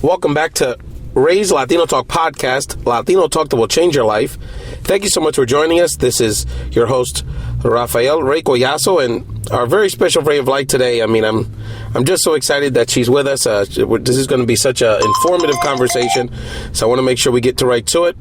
Welcome back to Ray's Latino Talk podcast, Latino Talk that will change your life. Thank you so much for joining us. This is your host, Rafael Ray Collazo, and our very special Ray of Light today. I mean, I'm just so excited that she's with us. This is going to be such an informative conversation, so I want to make sure we get right to it.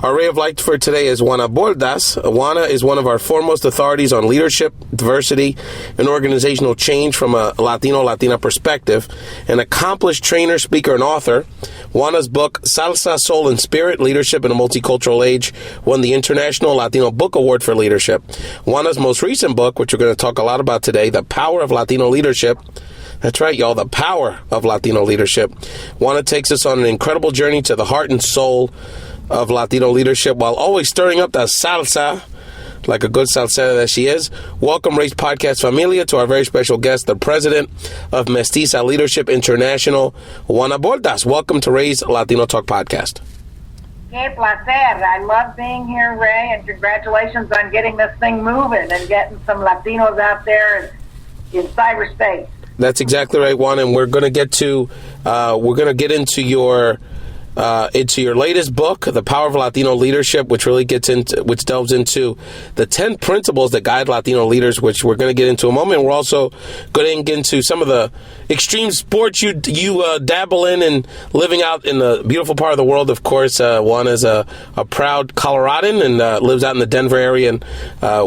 Our Ray of Light for today is Juana Bordas. Juana is one of our foremost authorities on leadership, diversity, and organizational change from a Latina perspective. An accomplished trainer, speaker, and author. Juana's book, Salsa, Soul, and Spirit, Leadership in a Multicultural Age, won the International Latino Book Award for Leadership. Juana's most recent book, which we're going to talk a lot about today, The Power of Latino Leadership. That's right, y'all, the power of Latino leadership. Juana takes us on an incredible journey to the heart and soul of Latino leadership while always stirring up that salsa, like a good salsera that she is. Welcome, Ray's Podcast Familia, to our very special guest, the president of Mestiza Leadership International, Juana Bordas. Welcome to Ray's Latino Talk Podcast. Que placer. I love being here, Ray, and congratulations on getting this thing moving and getting some Latinos out there in cyberspace. That's exactly right, Juan, and we're going to get into your latest book, The Power of Latino Leadership, which delves into the 10 principles that guide Latino leaders, which we're going to get into in a moment. We're also going to get into some of the extreme sports you dabble in and living out in the beautiful part of the world. Of course, Juan is a proud Coloradan and lives out in the Denver area, and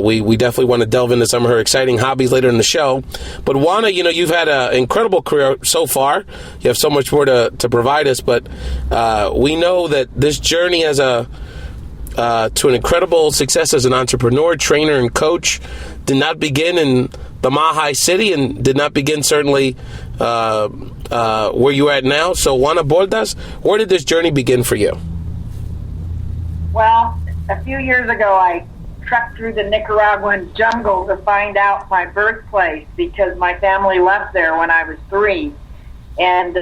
we definitely want to delve into some of her exciting hobbies later in the show. But Juana, you've had an incredible career so far. You have so much more to provide us, but we know that this journey to an incredible success as an entrepreneur, trainer, and coach did not begin in the Mahai City and did not begin certainly where you're at now. So, Juana Bordas, where did this journey begin for you? Well, a few years ago, I trekked through the Nicaraguan jungle to find out my birthplace because my family left there when I was 3. And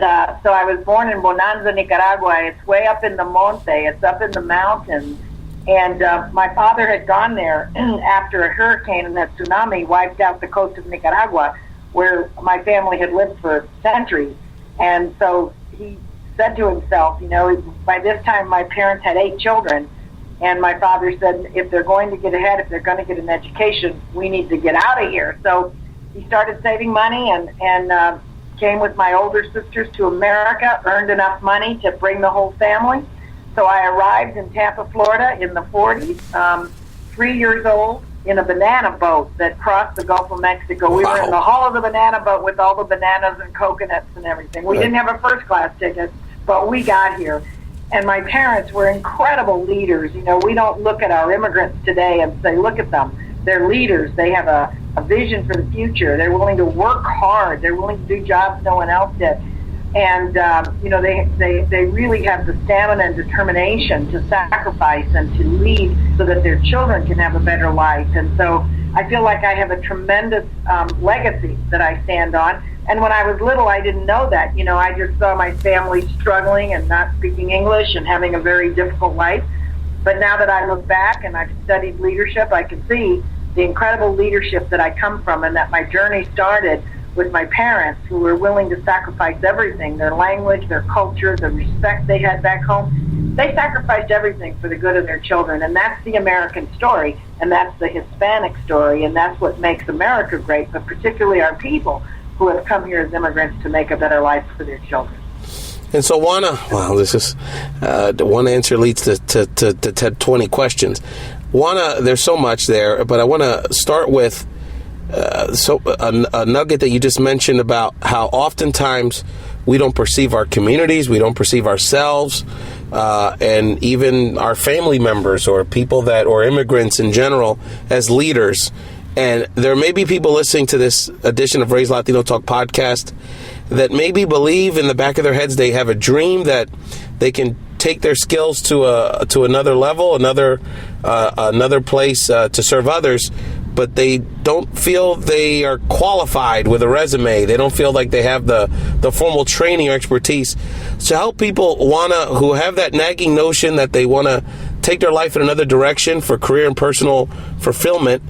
so I was born in Bonanza, Nicaragua. It's way up in the monte. It's up in the mountains. And my father had gone there after a hurricane and that tsunami wiped out the coast of Nicaragua, where my family had lived for centuries. And so he said to himself, by this time my parents had 8 children. And my father said, if they're going to get ahead, if they're going to get an education, we need to get out of here. So he started saving money and came with my older sisters to America, earned enough money to bring the whole family. So I arrived in Tampa, Florida in the 40s, 3 years old, in a banana boat that crossed the Gulf of Mexico. We were in the hull of the banana boat with all the bananas and coconuts and everything. We didn't have a first-class ticket, but we got here. And my parents were incredible leaders. We don't look at our immigrants today and say, look at them. They're leaders. They have a vision for the future. They're willing to work hard. They're willing to do jobs no one else did. And, they really have the stamina and determination to sacrifice and to lead so that their children can have a better life. And so I feel like I have a tremendous legacy that I stand on. And when I was little, I didn't know that. I just saw my family struggling and not speaking English and having a very difficult life. But now that I look back and I've studied leadership, I can see the incredible leadership that I come from and that my journey started with my parents who were willing to sacrifice everything, their language, their culture, the respect they had back home. They sacrificed everything for the good of their children, and that's the American story, and that's the Hispanic story, and that's what makes America great, but particularly our people who have come here as immigrants to make a better life for their children. And so, Juana, this is one answer leads to 20 questions. Juana, there's so much there, but I want to start with a nugget that you just mentioned about how oftentimes we don't perceive our communities, we don't perceive ourselves, and even our family members or people or immigrants in general as leaders. And there may be people listening to this edition of Ray's Latino Talk podcast that maybe believe in the back of their heads they have a dream that they can take their skills to another level, another place to serve others, but they don't feel they are qualified with a resume. They don't feel like they have the formal training or expertise. So help people who have that nagging notion that they want to take their life in another direction for career and personal fulfillment,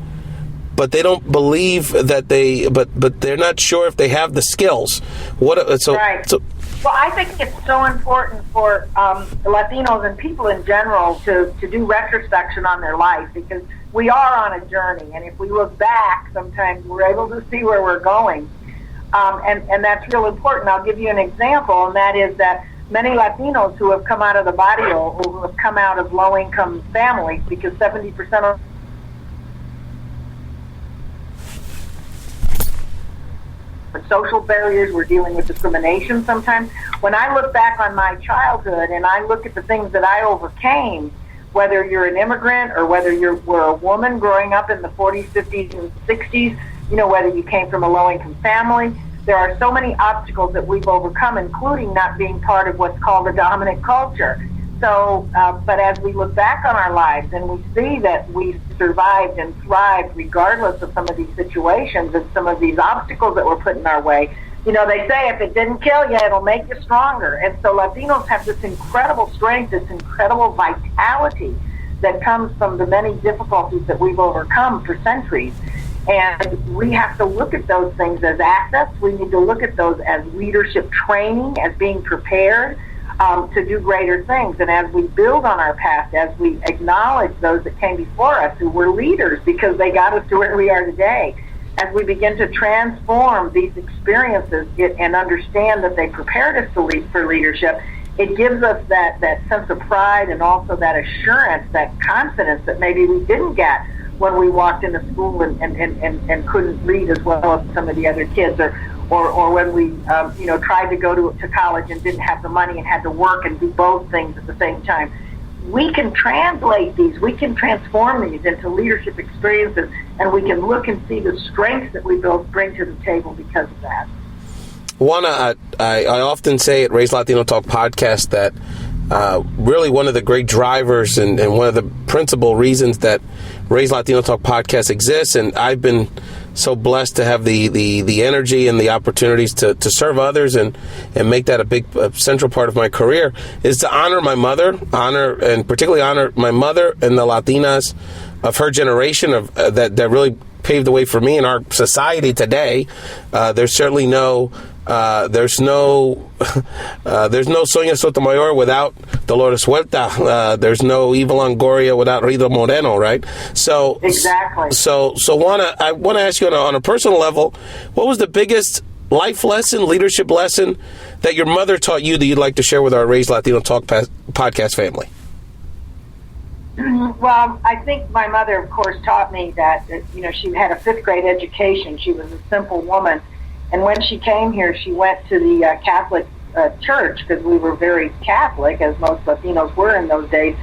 but they don't believe that but they're not sure if they have the skills. Right. So Well, I think it's so important for Latinos and people in general to do retrospection on their life, because we are on a journey, and if we look back, sometimes we're able to see where we're going, and that's real important. I'll give you an example, and that is that many Latinos who have come out of the barrio, who have come out of low-income families, because 70% of social barriers, we're dealing with discrimination sometimes. When I look back on my childhood and I look at the things that I overcame, whether you're an immigrant or whether were a woman growing up in the 40s, 50s, and 60s, whether you came from a low-income family, there are so many obstacles that we've overcome, including not being part of what's called the dominant culture. So, but as we look back on our lives and we see that we survived and thrived regardless of some of these situations and some of these obstacles that were put in our way, they say if it didn't kill you, it'll make you stronger. And so Latinos have this incredible strength, this incredible vitality that comes from the many difficulties that we've overcome for centuries. And we have to look at those things as assets. We need to look at those as leadership training, as being prepared to do greater things. And as we build on our past, as we acknowledge those that came before us who were leaders because they got us to where we are today, as we begin to transform these experiences and understand that they prepared us for leadership, it gives us that sense of pride and also that assurance, that confidence that maybe we didn't get when we walked into school and couldn't read as well as some of the other kids, or when we tried to go to college and didn't have the money and had to work and do both things at the same time. We can translate these, we can transform these into leadership experiences, and we can look and see the strengths that we both bring to the table because of that. Juana, I often say at Raise Latino Talk podcast that really one of the great drivers and one of the principal reasons that Raise Latino Talk podcast exists, and I've been so blessed to have the energy and the opportunities to serve others and make that a central part of my career, is to honor my mother, and particularly honor my mother and the Latinas of her generation that really paved the way for me in our society today. There's certainly no Sonia Sotomayor without Dolores Huerta. There's no Eva Longoria without Rita Moreno, right? So exactly. So Juana, I want to ask you on a personal level, what was the biggest life lesson, leadership lesson that your mother taught you that you'd like to share with our Raise Latino Talk podcast family? Well, I think my mother, of course, taught me that she had a 5th grade education. She was a simple woman. And when she came here, she went to the Catholic church, because we were very Catholic, as most Latinos were in those days,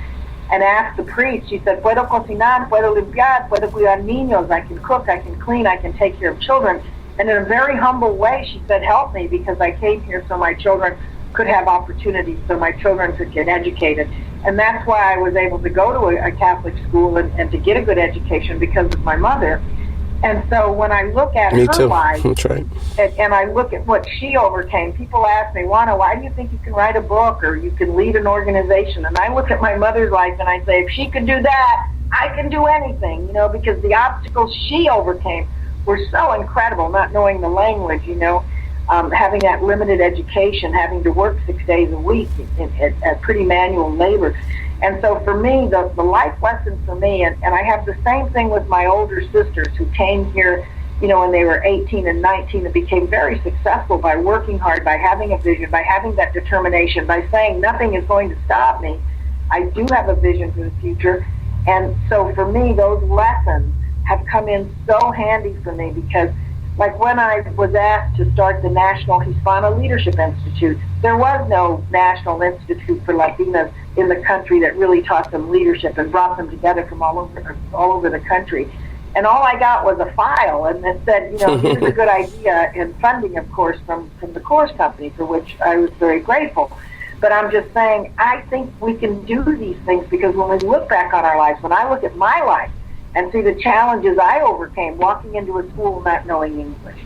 and asked the priest, she said, puedo cocinar, puedo limpiar, puedo cuidar niños, I can cook, I can clean, I can take care of children. And in a very humble way, she said, help me, because I came here so my children could have opportunities, so my children could get educated. And that's why I was able to go to a Catholic school and to get a good education, because of my mother. And so when I look at her life, that's right, and I look at what she overcame, people ask me, Juana, why do you think you can write a book or you can lead an organization? And I look at my mother's life and I say, if she could do that, I can do anything, because the obstacles she overcame were so incredible, not knowing the language, having that limited education, having to work 6 days a week at pretty manual labor. And so for me, the life lesson for me, and I have the same thing with my older sisters who came here, when they were 18 and 19 and became very successful by working hard, by having a vision, by having that determination, by saying nothing is going to stop me. I do have a vision for the future. And so for me, those lessons have come in so handy for me, because like when I was asked to start the National Hispano Leadership Institute, there was no National Institute for Latinas in the country that really taught them leadership and brought them together from all over the country. And all I got was a file, and it said, here's a good idea, and funding, of course, from the course company, for which I was very grateful. But I'm just saying, I think we can do these things, because when we look back on our lives, when I look at my life and see the challenges I overcame, walking into a school not knowing English,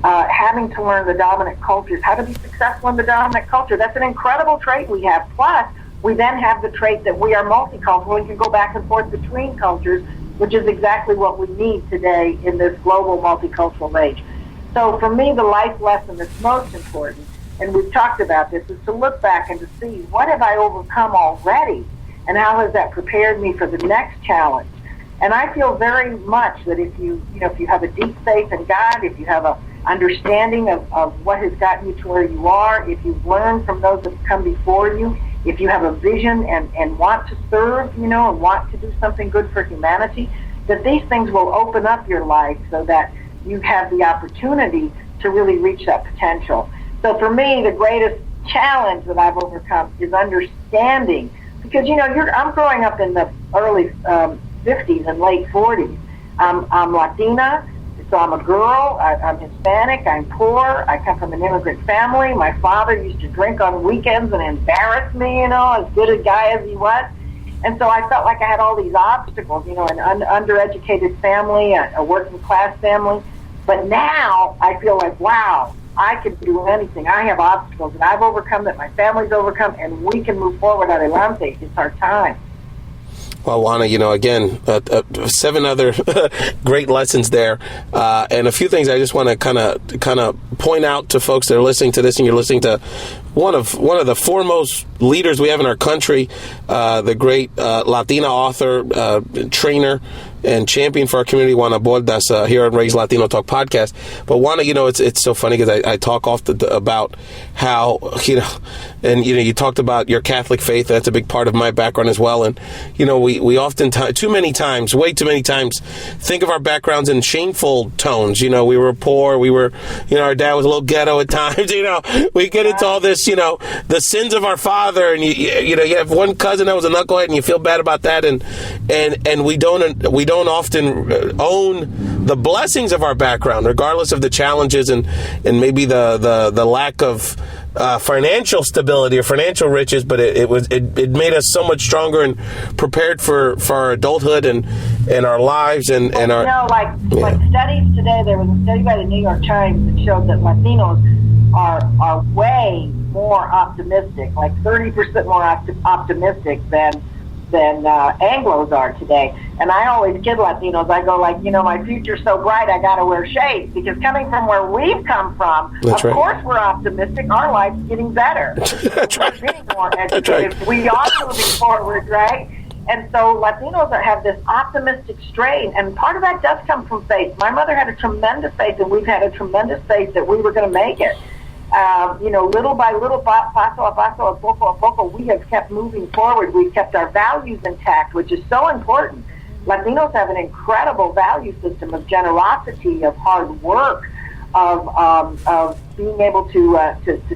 having to learn the dominant cultures, how to be successful in the dominant culture, that's an incredible trait we have. Plus, we then have the trait that we are multicultural and can go back and forth between cultures, which is exactly what we need today in this global multicultural age. So for me, the life lesson that's most important and we've talked about this, is to look back and to see what have I overcome already, and how has that prepared me for the next challenge. And I feel very much that if you have a deep faith in God, if you have a understanding of what has gotten you to where you are, if you've learned from those that have come before you, if you have a vision and want to serve, and want to do something good for humanity, that these things will open up your life so that you have the opportunity to really reach that potential. So for me, the greatest challenge that I've overcome is understanding, because I'm growing up in the early 50s and late 40s. I'm Latina, so I'm a girl. I'm Hispanic. I'm poor. I come from an immigrant family. My father used to drink on weekends and embarrass me, as good a guy as he was. And so I felt like I had all these obstacles, an undereducated family, a working class family. But now I feel like, wow, I can do anything. I have obstacles that I've overcome, that my family's overcome, and we can move forward. Adelante. It's our time. Well, Juana, again, 7 other great lessons there, and a few things I just want to kind of point out to folks that are listening to this, and you're listening to one of the foremost leaders we have in our country, the great Latina author, trainer, and champion for our community, Juana Bordas, here on Raise Latino Talk podcast. But Juana, it's so funny because I talk often about how, and you talked about your Catholic faith. That's a big part of my background as well. And, we often, way too many times, think of our backgrounds in shameful tones. We were poor. We were, our dad was a little ghetto at times. We get into all this, the sins of our father. And, you have one cousin that was a knucklehead and you feel bad about that. And we don't often own the blessings of our background, regardless of the challenges and maybe the lack of financial stability or financial riches, but it made us so much stronger and prepared for our adulthood and our lives and our like studies today. There was a study by the New York Times that showed that Latinos are way more optimistic, like 30% more optimistic than Anglos are today. And I always kid Latinos, I go my future's so bright I gotta wear shades, because coming from where we've come from, That's right. course we're optimistic, our life's getting better. That's right. We're getting more educated. That's right. We are moving forward, right? And so Latinos have this optimistic strain, and part of that does come from faith. My mother had a tremendous faith, and we've had a tremendous faith that we were going to make it. Little by little, paso a paso, poco a poco, we have kept moving forward. We've kept our values intact, which is so important. Latinos have an incredible value system of generosity, of hard work, of being able to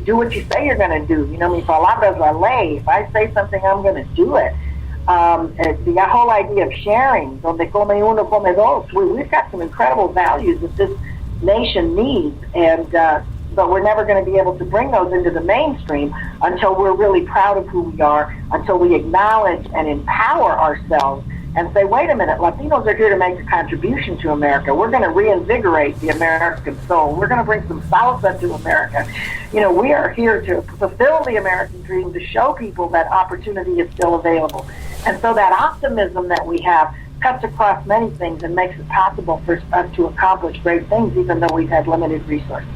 do what you say you're going to do. Mi palabra es la ley. If I say something, I'm going to do it. The whole idea of sharing, donde come uno, come dos. We've got some incredible values that this nation needs, but we're never going to be able to bring those into the mainstream until we're really proud of who we are, until we acknowledge and empower ourselves and say, wait a minute, Latinos are here to make a contribution to America. We're going to reinvigorate the American soul. We're going to bring some salsa to America. We are here to fulfill the American dream, to show people that opportunity is still available. And so that optimism that we have cuts across many things and makes it possible for us to accomplish great things, even though we've had limited resources.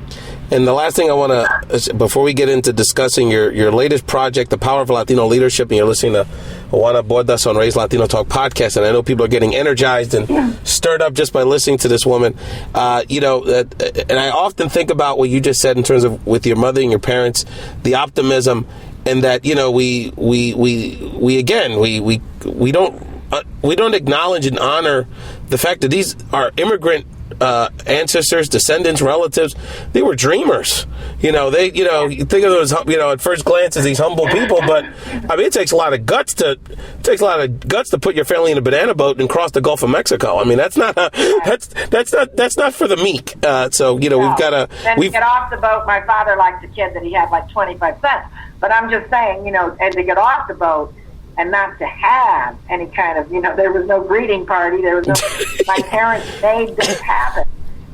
And the last thing I want to, before we get into discussing your latest project, The Power of Latino Leadership, and you're listening to Juana Bordas on Raise Latino Talk podcast, and I know people are getting energized and stirred up just by listening to this woman. And I often think about what you just said in terms of with your mother and your parents, the optimism, and that we don't acknowledge and honor the fact that these are immigrant ancestors, descendants, relatives. They were dreamers. You think of those, at first glance as these humble people, but I mean, it takes a lot of guts to put your family in a banana boat and cross the Gulf of Mexico. I mean, that's not for the meek. We've got to. Then to get off the boat, my father liked a kid that he had like 25 cents. But I'm just saying, and to get off the boat and not to have any kind of, there was no greeting party. There was no, my parents made this happen.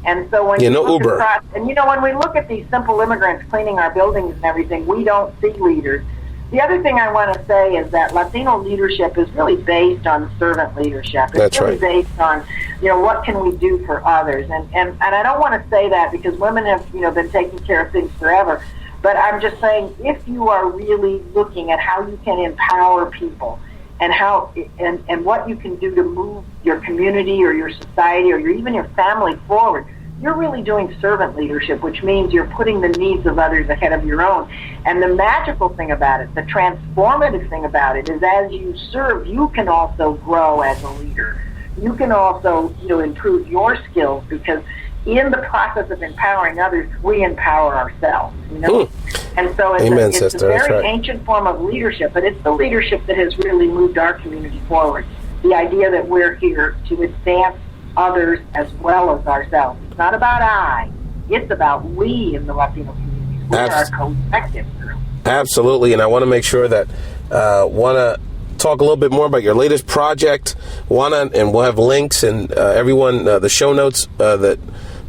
And so when you look Uber. across, and when we look at these simple immigrants cleaning our buildings and everything, we don't see leaders. The other thing I want to say is that Latino leadership is really based on servant leadership. It's really based on, what can we do for others? And I don't want to say that because women have, been taking care of things forever. But I'm just saying, if you are really looking at how you can empower people and how and what you can do to move your community or your society or even your family forward, you're really doing servant leadership, which means you're putting the needs of others ahead of your own. And the magical thing about it, the transformative thing about it, is as you serve, you can also grow as a leader. You can also, improve your skills, because in the process of empowering others, we empower ourselves. And so it's a very ancient form of leadership, but it's the leadership that has really moved our community forward. The idea that we're here to advance others as well as ourselves. It's not about I, it's about we in the Latino community. We are a collective group. Absolutely, and I want to make sure that want to talk a little bit more about your latest project, Juana, and we'll have links and everyone, the show notes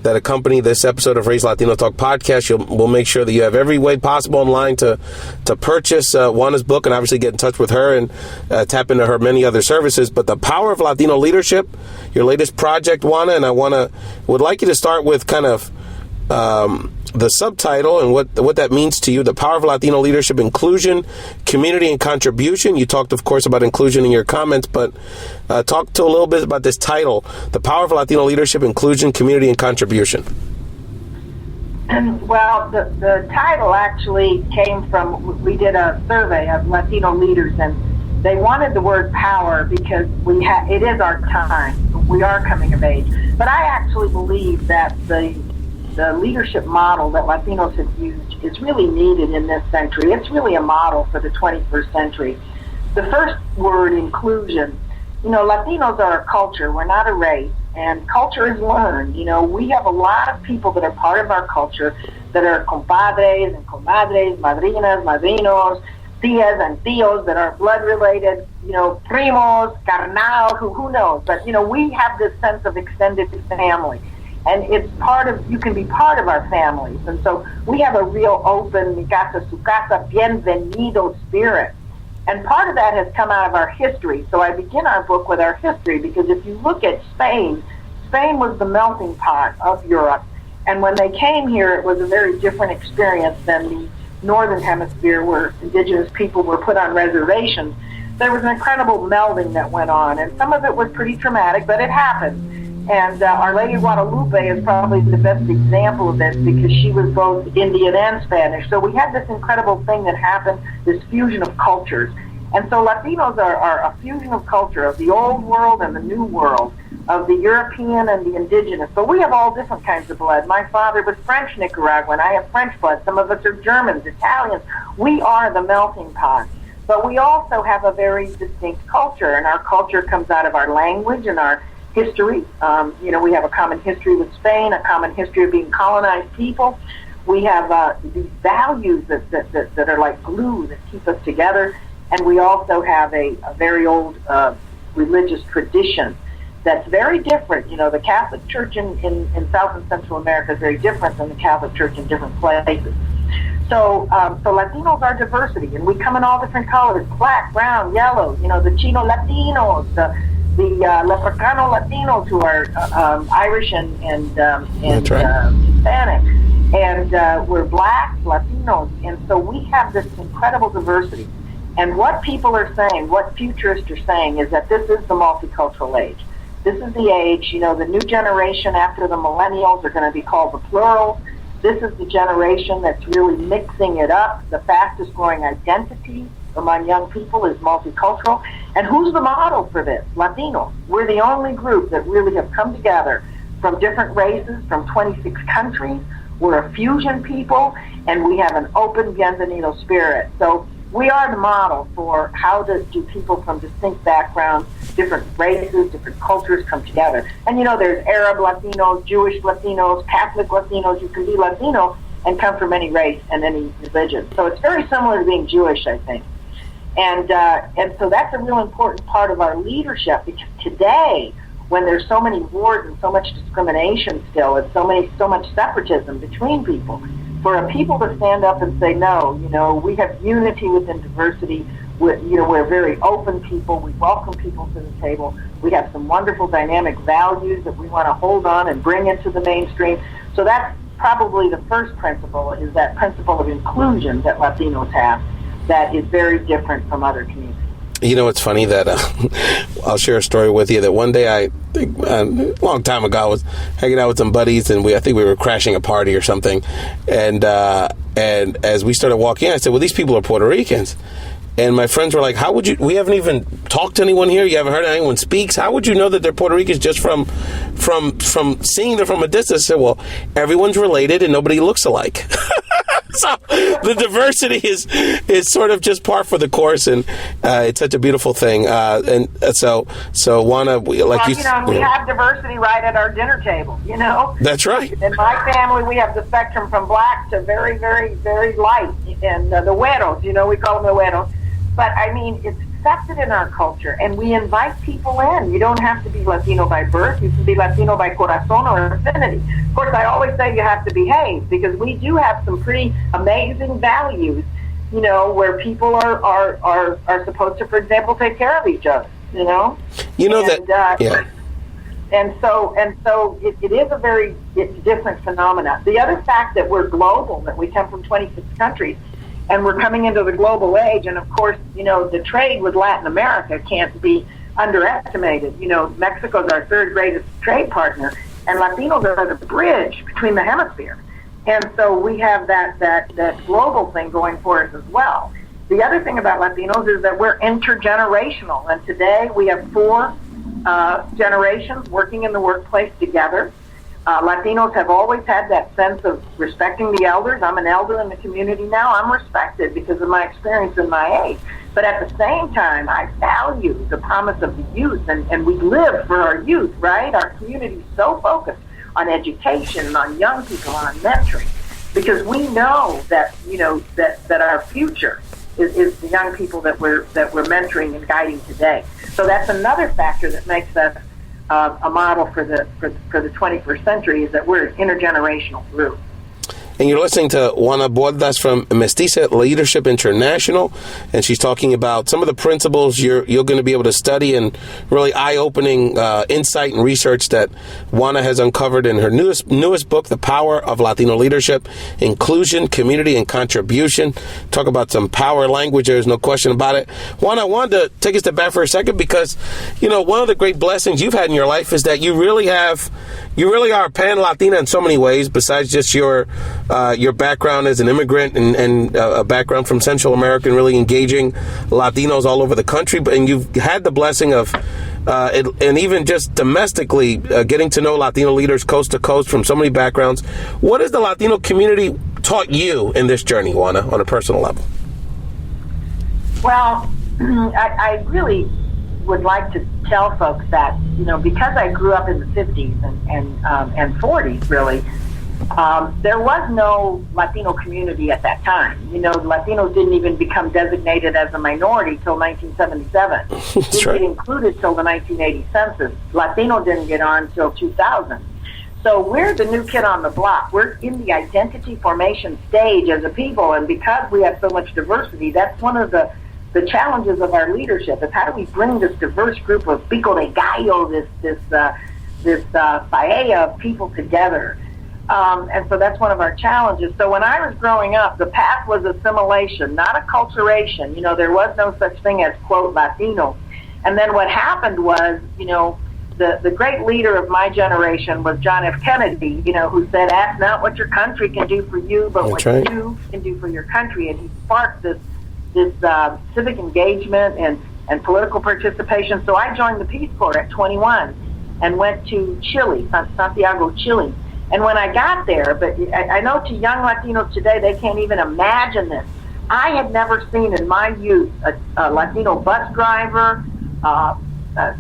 that accompany this episode of Raise Latino Talk podcast. We'll make sure that you have every way possible online to purchase Juana's book and obviously get in touch with her and tap into her many other services. But the power of Latino leadership, your latest project, Juana, and I would like you to start with kind of the subtitle and what that means to you. The power of Latino leadership: inclusion, community, and contribution. You talked, of course, about inclusion in your comments, but talk to a little bit about this title: the power of Latino leadership, inclusion, community, and contribution. Well, the title actually came from, we did a survey of Latino leaders, and they wanted the word power because it is our time. We are coming of age. But I actually believe that the leadership model that Latinos have used is really needed in this century. It's really a model for the 21st century. The first word, inclusion. Latinos are a culture. We're not a race. And culture is learned. We have a lot of people that are part of our culture that are compadres and comadres, madrinas, madrinos, tias and tios that are blood related, primos, carnal, who knows. But, we have this sense of extended family. And it's you can be part of our families. And so we have a real open, mi casa, su casa, bienvenido spirit. And part of that has come out of our history. So I begin our book with our history, because if you look at Spain was the melting pot of Europe. And when they came here, it was a very different experience than the Northern Hemisphere, where indigenous people were put on reservations. There was an incredible melding that went on. And some of it was pretty traumatic, but it happened. And Our Lady of Guadalupe is probably the best example of this, because she was both Indian and Spanish. So we had this incredible thing that happened, this fusion of cultures. And so Latinos are a fusion of culture, of the old world and the new world, of the European and the indigenous. But we have all different kinds of blood. My father was French Nicaraguan. I have French blood. Some of us are Germans, Italians. We are the melting pot. But we also have a very distinct culture, and our culture comes out of our language and our history. We have a common history with Spain, a common history of being colonized people. We have these values that are like glue that keep us together. And we also have a very old religious tradition that's very different. The Catholic Church in South and Central America is very different than the Catholic Church in different places. So Latinos are diversity, and we come in all different colors: black, brown, yellow. The Chino Latinos, the Leprechano Latinos, who are Irish and Hispanic, and we're Blacks, Latinos, and so we have this incredible diversity. And what people are saying, what futurists are saying, is that this is the multicultural age. This is the age, the new generation after the millennials are going to be called the plurals. This is the generation that's really mixing it up. The fastest growing identity among young people is multicultural. And who's the model for this? Latinos. We're the only group that really have come together from different races, from 26 countries. We're a fusion people, and we have an open bienvenido spirit. So we are the model for how do people from distinct backgrounds, different races, different cultures come together. And there's Arab Latinos, Jewish Latinos, Catholic Latinos. You can be Latino and come from any race and any religion. So it's very similar to being Jewish, I think. And so that's a real important part of our leadership, because today, when there's so many wars and so much discrimination still, and so much separatism between people, for a people to stand up and say, no, we have unity within diversity. We're very open people. We welcome people to the table. We have some wonderful dynamic values that we want to hold on and bring into the mainstream. So that's probably the first principle is that principle of inclusion that Latinos have that is very different from other communities. You know, it's funny that I'll share a story with you that one day a long time ago, I was hanging out with some buddies, and I think we were crashing a party or something. And as we started walking in, I said, well, these people are Puerto Ricans. And my friends were like, how would you, we haven't even talked to anyone here. You haven't heard anyone speaks. How would you know that they're Puerto Ricans just from seeing them from a distance? I said, well, everyone's related and nobody looks alike. So the diversity is sort of just par for the course, and it's such a beautiful thing. So Juana, we have diversity right at our dinner table. That's right. In my family, we have the spectrum from black to very, very, very light, and the güeros. We call them the güeros. But I mean, it's accepted in our culture, and we invite people in. You don't have to be Latino by birth. You can be Latino by corazón or affinity. Of course, I always say you have to behave, because we do have some pretty amazing values, where people are supposed to, for example, take care of each other, And so it is a very different phenomenon. The other fact that we're global, that we come from 26 countries, and we're coming into the global age, and of course, the trade with Latin America can't be underestimated. Mexico's our third greatest trade partner, and Latinos are the bridge between the hemispheres. And so we have that global thing going for us as well. The other thing about Latinos is that we're intergenerational, and today we have 4 generations working in the workplace together. Latinos have always had that sense of respecting the elders. I'm an elder in the community now. I'm respected because of my experience and my age. But at the same time, I value the promise of the youth, and we live for our youth, right? Our community is so focused on education, on young people, on mentoring, because we know that that our future is the young people that we're mentoring and guiding today. So that's another factor that makes us a model for the 21st century, is that we're an intergenerational group. And you're listening to Juana Bordas from Mestiza Leadership International, and she's talking about some of the principles you're going to be able to study, and really eye-opening insight and research that Juana has uncovered in her newest book, The Power of Latino Leadership, Inclusion, Community, and Contribution. Talk about some power language, there's no question about it. Juana, I wanted to take a step back for a second, because, one of the great blessings you've had in your life is that you really are pan-Latina in so many ways, besides just your background as an immigrant and a background from Central America, and really engaging Latinos all over the country. And you've had the blessing of, and even just domestically, getting to know Latino leaders coast to coast from so many backgrounds. What has the Latino community taught you in this journey, Juana, on a personal level? Well, I really would like to tell folks that, because I grew up in the 50s and 40s, really, there was no Latino community at that time. Latinos didn't even become designated as a minority till 1977. Didn't get included till the 1980 census. Latino didn't get on till 2000. So we're the new kid on the block. We're in the identity formation stage as a people, and because we have so much diversity, that's one of the challenges of our leadership, is how do we bring this diverse group of pico de gallo, this paella of people together. And so that's one of our challenges. So when I was growing up, the path was assimilation, not acculturation. There was no such thing as, quote, Latino. And then what happened was, the great leader of my generation was John F. Kennedy, who said, ask not what your country can do for you, but what you can do for your country. And he sparked this civic engagement and political participation. So I joined the Peace Corps at 21 and went to Chile, Santiago, Chile. And when I got there, but I know to young Latinos today, they can't even imagine this. I had never seen in my youth a Latino bus driver,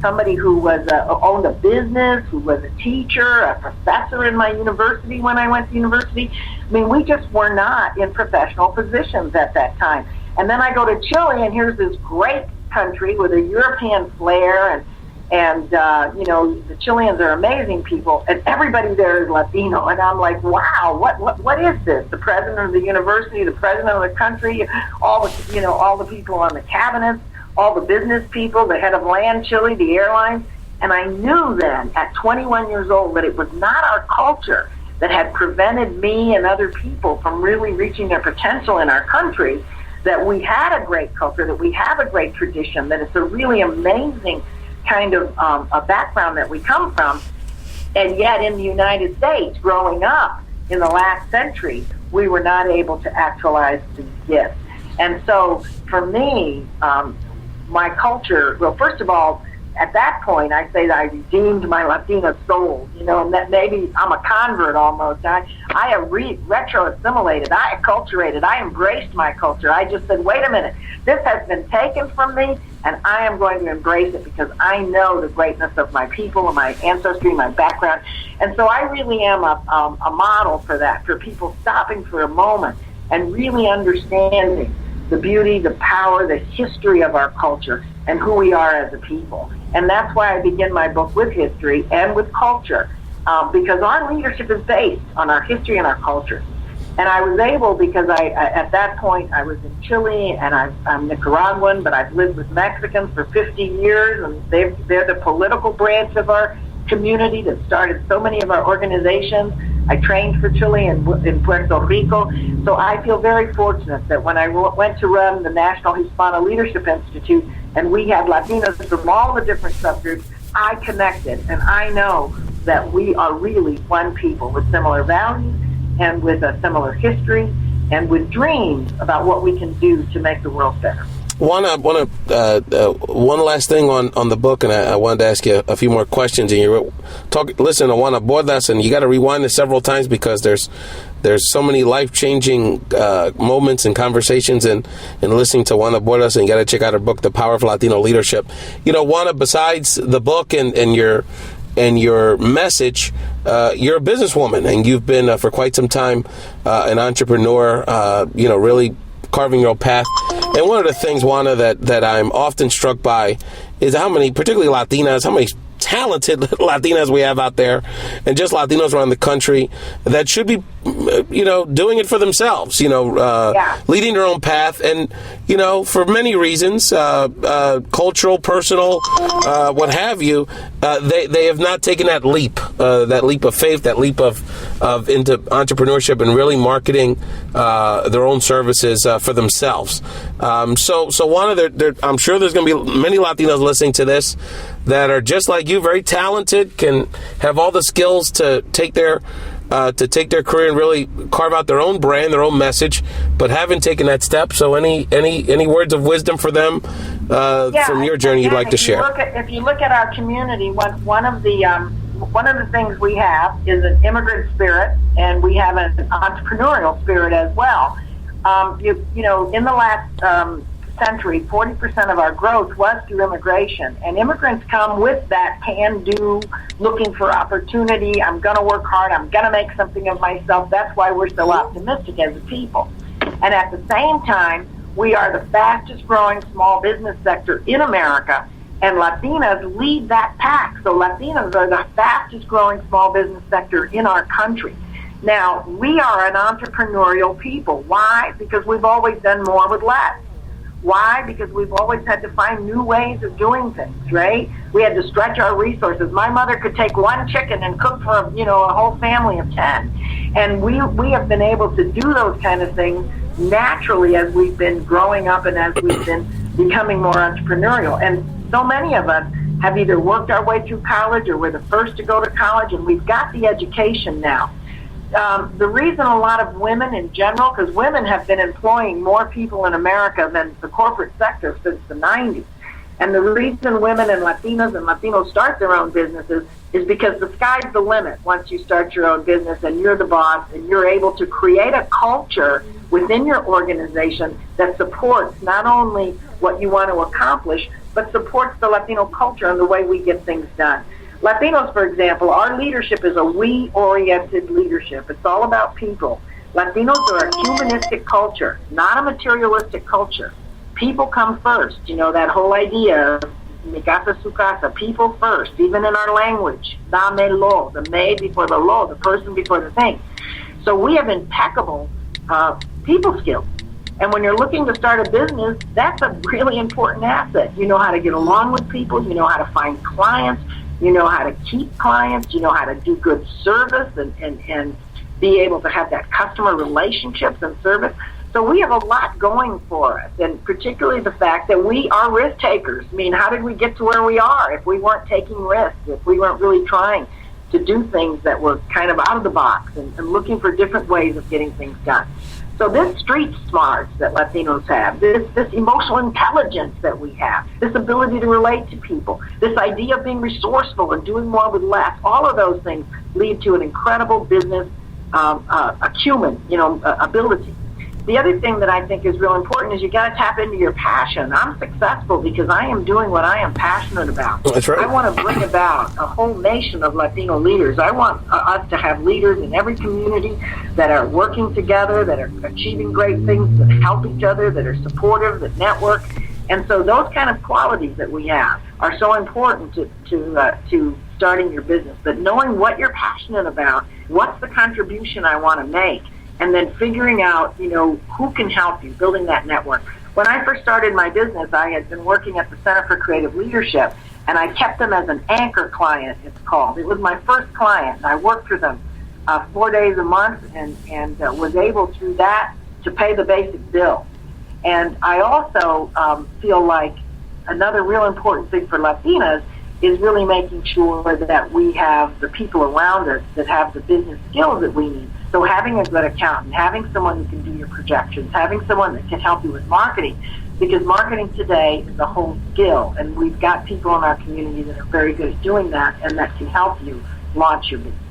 somebody who was owned a business, who was a teacher, a professor in my university when I went to university. I mean, we just were not in professional positions at that time. And then I go to Chile, and here's this great country with a European flair, and the Chileans are amazing people, and everybody there is Latino, and I'm like, wow, what is this? The president of the university, the president of the country, all the people on the cabinets, all the business people, the head of Land Chile, the airlines. And I knew then at 21 years old that it was not our culture that had prevented me and other people from really reaching their potential in our country, that we had a great culture, that we have a great tradition, that it's a really amazing kind of a background that we come from. And yet in the United States, growing up in the last century, we were not able to actualize these gifts. And so for me, my culture, well, first of all, at that point, I say that I redeemed my Latina soul, and that maybe I'm a convert almost. I have retro-assimilated, I acculturated, I embraced my culture. I just said, wait a minute, this has been taken from me, and I am going to embrace it because I know the greatness of my people and my ancestry, my background. And so I really am a model for that, for people stopping for a moment and really understanding the beauty, the power, the history of our culture and who we are as a people. And that's why I begin my book with history and with culture, because our leadership is based on our history and our culture. And I was able, because at that point I was in Chile and I'm Nicaraguan, but I've lived with Mexicans for 50 years, and they're the political branch of our community that started so many of our organizations. I trained for Chile and in Puerto Rico. So I feel very fortunate that when I went to run the National Hispano Leadership Institute, and we had Latinos from all the different subgroups, I connected, and I know that we are really one people with similar values and with a similar history and with dreams about what we can do to make the world better. One last thing on the book, and I wanted to ask you a few more questions. And you're listen to Juana Bordas, and you got to rewind it several times because there's so many life-changing moments and conversations in listening to Juana Bordas, and you got to check out her book, The Power of Latino Leadership. Juana, besides the book and your message, you're a businesswoman, and you've been for quite some time an entrepreneur, really carving your own path. And one of the things, Juana, that I'm often struck by is how many, particularly Latinas, how many talented Latinas we have out there, and just Latinos around the country that should be, doing it for themselves, leading their own path. And, for many reasons, cultural, personal, what have you, they have not taken that leap of faith, that leap of into entrepreneurship and really marketing their own services for themselves. So one of I'm sure there's going to be many Latinos listening to this that are just like you, very talented, can have all the skills to take their career and really carve out their own brand, their own message, but haven't taken that step. So any words of wisdom for them from your journey you'd like to share? If you look at our community, one of the things we have is an immigrant spirit, and we have an entrepreneurial spirit as well. In the last century, 40% of our growth was through immigration, and immigrants come with that can-do, looking for opportunity. I'm going to work hard. I'm going to make something of myself. That's why we're so optimistic as a people. And at the same time, we are the fastest growing small business sector in America, and Latinas lead that pack. So Latinas are the fastest growing small business sector in our country. Now, we are an entrepreneurial people. Why? Because we've always done more with less. Why? Because we've always had to find new ways of doing things, right? We had to stretch our resources. My mother could take one chicken and cook for, a whole family of 10. And we have been able to do those kind of things naturally as we've been growing up and as we've been becoming more entrepreneurial. And so many of us have either worked our way through college or we're the first to go to college, and we've got the education now. The reason a lot of women in general, because women have been employing more people in America than the corporate sector since the 90s. And the reason women and Latinos start their own businesses is because the sky's the limit once you start your own business and you're the boss and you're able to create a culture within your organization that supports not only what you want to accomplish, but supports the Latino culture and the way we get things done. Latinos, for example, our leadership is a we-oriented leadership. It's all about people. Latinos are a humanistic culture, not a materialistic culture. People come first. That whole idea of mi casa su casa, people first, even in our language. Dámelo, the me before the lo, the person before the thing. So we have impeccable people skills. And when you're looking to start a business, that's a really important asset. You know how to get along with people. You know how to find clients. You know how to keep clients. You know how to do good service and be able to have that customer relationships and service. So we have a lot going for us, and particularly the fact that we are risk takers. I mean, how did we get to where we are if we weren't taking risks, if we weren't really trying to do things that were kind of out of the box and looking for different ways of getting things done? So this street smarts that Latinos have, this emotional intelligence that we have, this ability to relate to people, this idea of being resourceful and doing more with less, all of those things lead to an incredible business acumen, ability. The other thing that I think is real important is you got to tap into your passion. I'm successful because I am doing what I am passionate about. That's right. I want to bring about a whole nation of Latino leaders. I want us to have leaders in every community that are working together, that are achieving great things, that help each other, that are supportive, that network. And so those kind of qualities that we have are so important to starting your business. But knowing what you're passionate about, what's the contribution I want to make, and then figuring out, who can help you, building that network. When I first started my business, I had been working at the Center for Creative Leadership, and I kept them as an anchor client, it's called. It was my first client, and I worked for them 4 days a month and was able through that to pay the basic bill. And I also feel like another real important thing for Latinas is really making sure that we have the people around us that have the business skills that we need. So having a good accountant, having someone who can do your projections, having someone that can help you with marketing, because marketing today is a whole skill, and we've got people in our community that are very good at doing that and that can help you launch your business.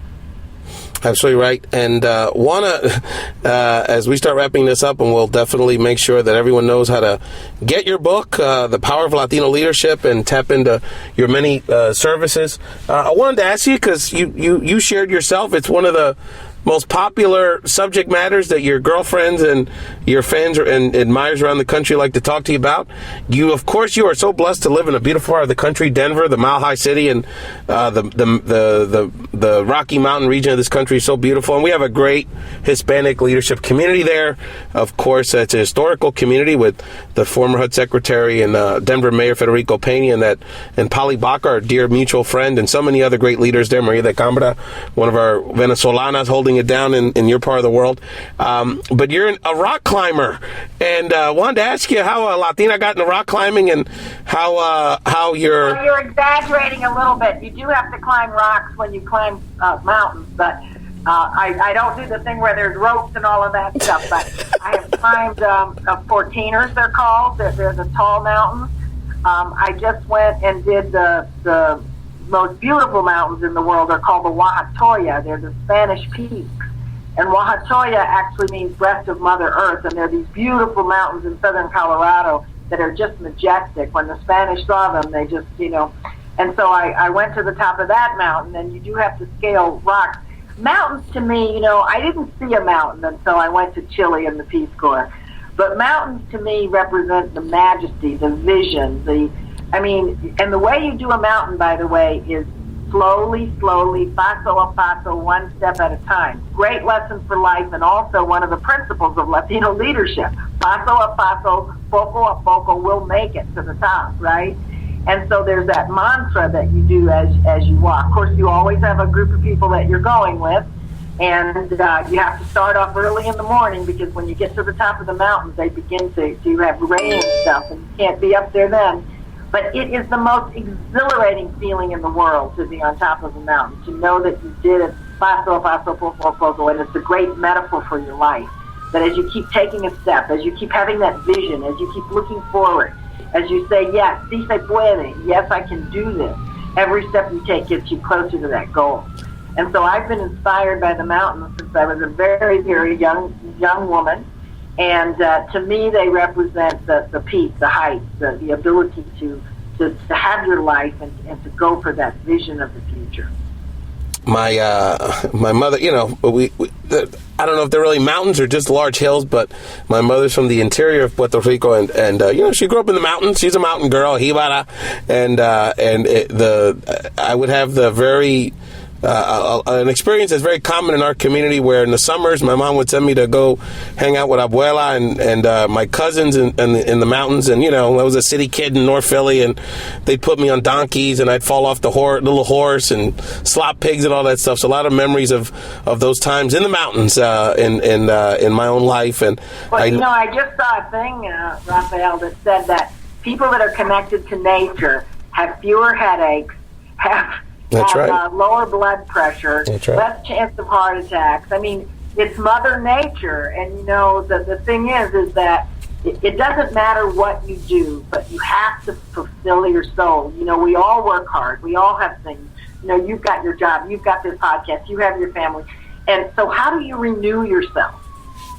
Absolutely right. And Juana, as we start wrapping this up, and we'll definitely make sure that everyone knows how to get your book, The Power of Latino Leadership, and tap into your many services. I wanted to ask you, because you shared yourself, it's one of the most popular subject matters that your girlfriends and your fans and admirers around the country like to talk to you about. You are so blessed to live in a beautiful part of the country, Denver, the Mile High City, and the Rocky Mountain region of this country is so beautiful. And we have a great Hispanic leadership community there. Of course, it's a historical community with the former HUD Secretary and Denver Mayor Federico Peña and Polly Baca, our dear mutual friend, and so many other great leaders there. Maria de Cambra, one of our Venezolanas, holding it down in your part of the world. But you're a rock climber, and wanted to ask you how a Latina got into rock climbing and how you're... Well, you're exaggerating a little bit. You do have to climb rocks when you climb mountains, but I don't do the thing where there's ropes and all of that stuff, but I have climbed 14ers, they're called. There's a tall mountain. I just went and did the most beautiful mountains in the world. Are called the Oaxaca. They're the Spanish peaks. And Oaxaca actually means breast of Mother Earth, and they're these beautiful mountains in southern Colorado that are just majestic. When the Spanish saw them, they just, And so I went to the top of that mountain, and you do have to scale rocks. Mountains to me, I didn't see a mountain until I went to Chile in the Peace Corps. But mountains to me represent the majesty, the vision, and the way you do a mountain, by the way, is slowly, paso a paso, one step at a time. Great lesson for life, and also one of the principles of Latino leadership. Paso a paso, poco a poco, we'll make it to the top, right? And so there's that mantra that you do as you walk. Of course, you always have a group of people that you're going with, and you have to start off early in the morning, because when you get to the top of the mountains, they begin to have rain and stuff, and you can't be up there then. But it is the most exhilarating feeling in the world to be on top of a mountain, to know that you did it paso a paso, poco a poco, and it's a great metaphor for your life. That as you keep taking a step, as you keep having that vision, as you keep looking forward, as you say, yes, sí se puede, yes, I can do this, every step you take gets you closer to that goal. And so I've been inspired by the mountains since I was a very, very young woman. And to me, they represent the peak, the heights, the ability to have your life and to go for that vision of the future. My mother, I don't know if they're really mountains or just large hills, but my mother's from the interior of Puerto Rico, and she grew up in the mountains. She's a mountain girl, Jibara, and I would have the very an experience that's very common in our community, where in the summers my mom would send me to go hang out with abuela and my cousins in the mountains. And, I was a city kid in North Philly, and they'd put me on donkeys and I'd fall off the little horse and slop pigs and all that stuff. So a lot of memories of those times in the mountains in my own life. And I just saw a thing, Raphael, that said that people that are connected to nature have fewer headaches, have lower blood pressure, less chance of heart attacks. I mean, it's Mother Nature, and the thing is that it doesn't matter what you do, but you have to fulfill your soul. We all work hard. We all have things. You've got your job, you've got this podcast, you have your family. And so how do you renew yourself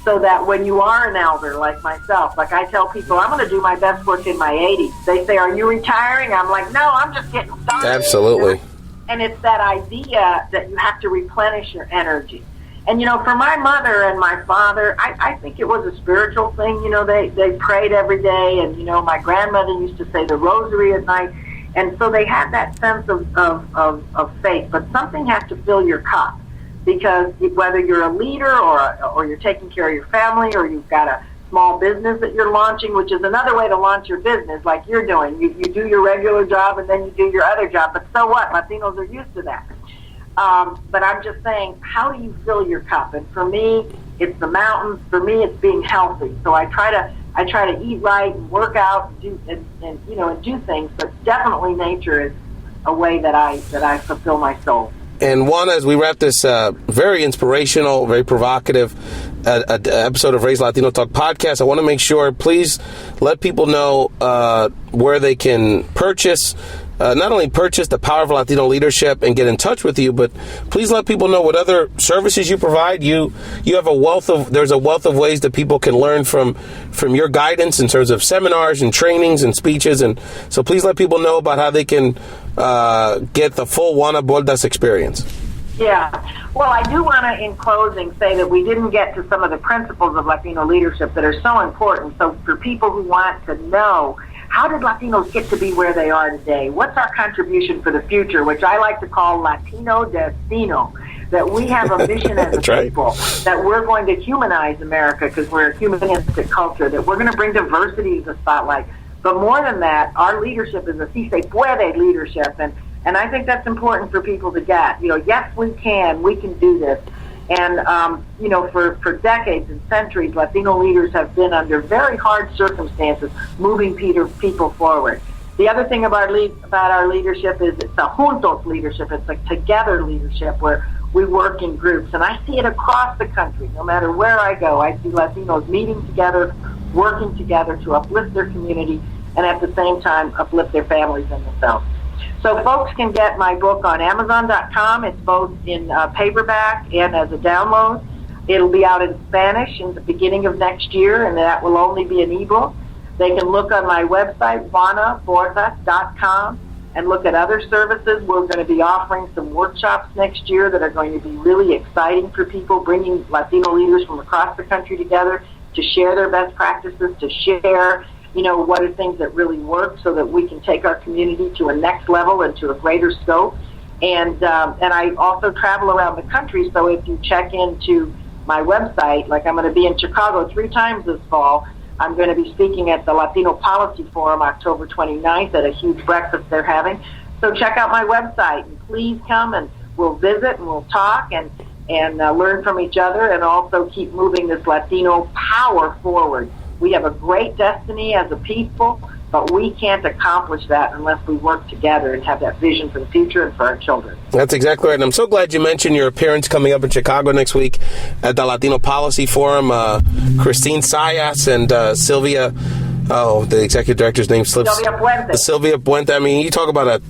so that when you are an elder like myself, like I tell people, I'm going to do my best work in my 80s. They say, are you retiring? I'm like, no, I'm just getting started. Absolutely. And it's that idea that you have to replenish your energy. And, for my mother and my father, I think it was a spiritual thing. They prayed every day. And, my grandmother used to say the rosary at night. And so they had that sense of faith. But something has to fill your cup. Because whether you're a leader or you're taking care of your family, or you've got a small business that you're launching, which is another way to launch your business like you're doing. You do your regular job and then you do your other job. But so what? Latinos are used to that. But I'm just saying, how do you fill your cup? And for me, it's the mountains. For me, it's being healthy. So I try to eat right and work out and do things. But definitely nature is a way that I fulfill my soul. And Juana, as we wrap this very inspirational, very provocative episode of Raise Latino Talk podcast, I want to make sure, please let people know where they can purchase, not only purchase the Power of Latino Leadership and get in touch with you, but please let people know what other services you provide. You have there's a wealth of ways that people can learn from your guidance in terms of seminars and trainings and speeches. And so please let people know about how they can get the full Juana Bordas experience. Yeah. Well, I do want to, in closing, say that we didn't get to some of the principles of Latino leadership that are so important. So for people who want to know, how did Latinos get to be where they are today? What's our contribution for the future, which I like to call Latino Destino, that we have a mission as a people, that we're going to humanize America because we're a humanistic culture, that we're going to bring diversity to the spotlight. But more than that, our leadership is a si se puede leadership, and I think that's important for people to get. Yes, we can do this. And, for decades and centuries, Latino leaders have been under very hard circumstances moving people forward. The other thing about our leadership is it's a juntos leadership. It's a together leadership where we work in groups. And I see it across the country. No matter where I go, I see Latinos meeting together, working together to uplift their community and at the same time uplift their families and themselves. So folks can get my book on Amazon.com. It's both in paperback and as a download. It'll be out in Spanish in the beginning of next year, and that will only be an ebook. They can look on my website, juanabordas.com, and look at other services. We're going to be offering some workshops next year that are going to be really exciting for people, bringing Latino leaders from across the country together to share their best practices, to share what are things that really work so that we can take our community to a next level and to a greater scope. And I also travel around the country, so if you check into my website, like I'm going to be in Chicago 3 times this fall. I'm going to be speaking at the Latino Policy Forum October 29th at a huge breakfast they're having. So check out my website, and please come and we'll visit and we'll talk and learn from each other, and also keep moving this Latino power forward. We have a great destiny as a people, but we can't accomplish that unless we work together and have that vision for the future and for our children. That's exactly right. And I'm so glad you mentioned your appearance coming up in Chicago next week at the Latino Policy Forum. Christine Sayas and Sylvia... the executive director's name slips. Sylvia Puente. I mean, you talk about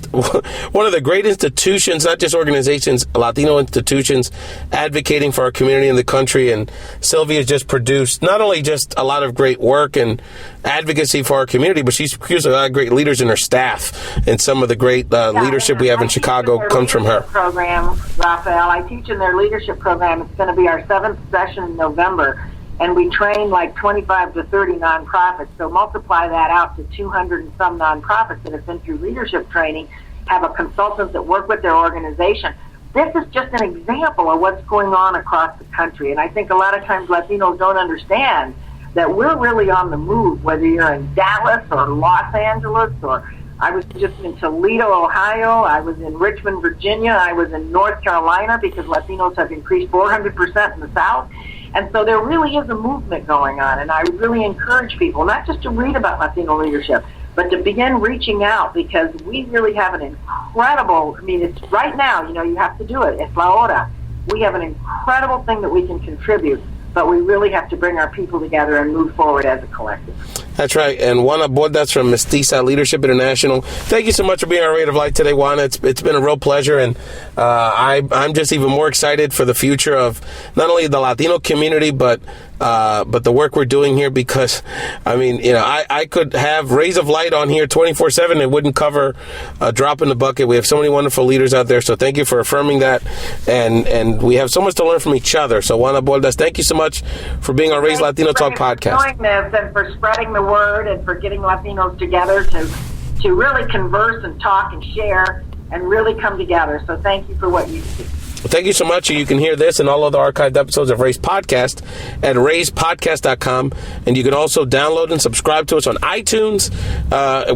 one of the great institutions, not just organizations, Latino institutions advocating for our community and the country. And Sylvia's just produced not only just a lot of great work and advocacy for our community, but she's produced a lot of great leaders in her staff. And some of the great leadership we have in Chicago comes from her. Program, Raphael. I teach in their leadership program. It's going to be our 7th session in November. And we train like 25 to 30 nonprofits. So multiply that out to 200 and some nonprofits that have been through leadership training, have a consultant that work with their organization. this is just an example of what's going on across the country. And I think a lot of times Latinos don't understand that we're really on the move, whether you're in Dallas or Los Angeles, or I was just in Toledo, Ohio, I was in Richmond, Virginia, I was in North Carolina, because Latinos have increased 400% in the South. And so there really is a movement going on, and I really encourage people not just to read about Latino leadership, but to begin reaching out, because we really have an incredible, I mean, it's right now, you have to do it. It's la hora. We have an incredible thing that we can contribute, but we really have to bring our people together and move forward as a collective. That's right. And Juana Bordas from Mestiza Leadership International. Thank you so much for being our Ray of Light today, Juana. It's been a real pleasure, and I'm just even more excited for the future of not only the Latino community, but the work we're doing here, because, I mean, I could have Rays of Light on here 24/7. It wouldn't cover a drop in the bucket. We have so many wonderful leaders out there, so thank you for affirming that. And we have so much to learn from each other. So, Juana Bordas, thank you so much for being on Ray's Latino Talk podcast. For doing this and for spreading the word and for getting Latinos together to really converse and talk and share and really come together. So thank you for what you do. Well, thank you so much. You can hear this and all other archived episodes of Ray's Podcast at rayspodcast.com. And you can also download and subscribe to us on iTunes,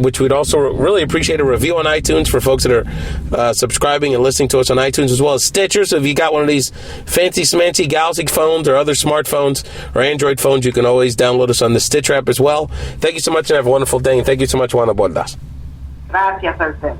which we'd also really appreciate a review on iTunes for folks that are subscribing and listening to us on iTunes, as well as Stitcher. So if you got one of these fancy smancy Galaxy phones or other smartphones or Android phones, you can always download us on the Stitcher app as well. Thank you so much, and have a wonderful day. And thank you so much, Juana Bordas. Gracias a usted.